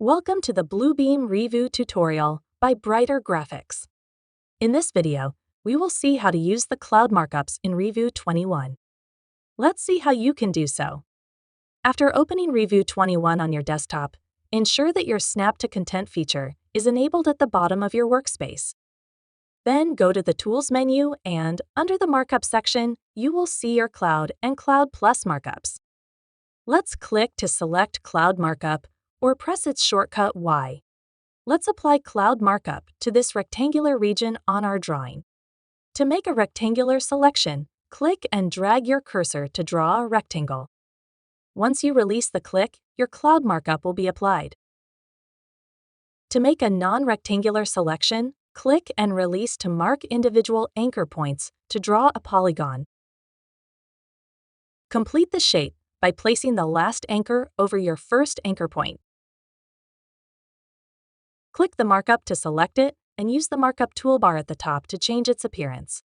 Welcome to the Bluebeam Revu tutorial by Brighter Graphics. In this video, we will see how to use the cloud markups in Revu 21. Let's see how you can do so. After opening Revu 21 on your desktop, ensure that your Snap to Content feature is enabled at the bottom of your workspace. Then go to the Tools menu and, under the Markup section, you will see your Cloud and Cloud Plus markups. Let's click to select Cloud Markup or press its shortcut Y. Let's apply Cloud Markup to this rectangular region on our drawing. To make a rectangular selection, click and drag your cursor to draw a rectangle. Once you release the click, your Cloud Markup will be applied. To make a non-rectangular selection, click and release to mark individual anchor points to draw a polygon. Complete the shape by placing the last anchor over your first anchor point. Click the markup to select it and use the markup toolbar at the top to change its appearance.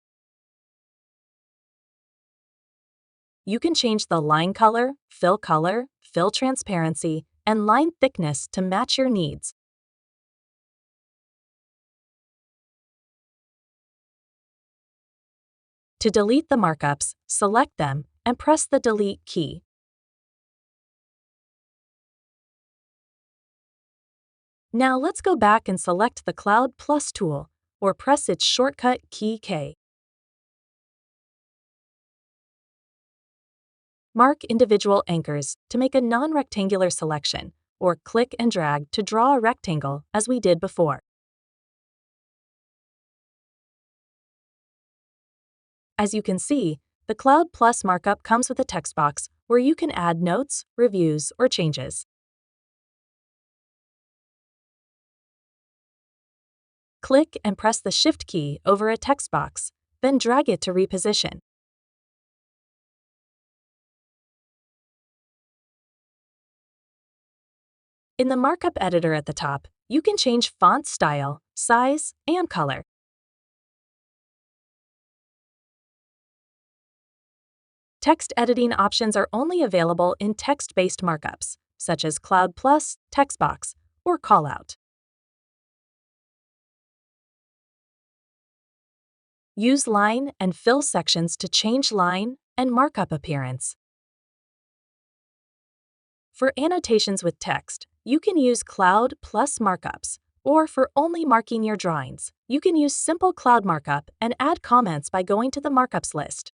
You can change the line color, fill transparency, and line thickness to match your needs. To delete the markups, select them and press the Delete key. Now let's go back and select the Cloud Plus tool, or press its shortcut key K. Mark individual anchors to make a non-rectangular selection, or click and drag to draw a rectangle as we did before. As you can see, the Cloud Plus markup comes with a text box where you can add notes, reviews, or changes. Click and press the Shift key over a text box, then drag it to reposition. In the markup editor at the top, you can change font style, size, and color. Text editing options are only available in text-based markups, such as Cloud Plus, text box, or callout. Use line and fill sections to change line and markup appearance. For annotations with text, you can use Cloud Plus markups, or for only marking your drawings, you can use simple Cloud Markup and add comments by going to the Markups list.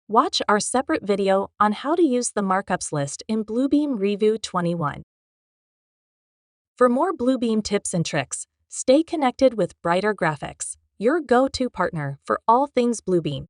Watch our separate video on how to use the Markups list in Bluebeam Revu 21. For more Bluebeam tips and tricks, stay connected with Brighter Graphics, your go-to partner for all things Bluebeam.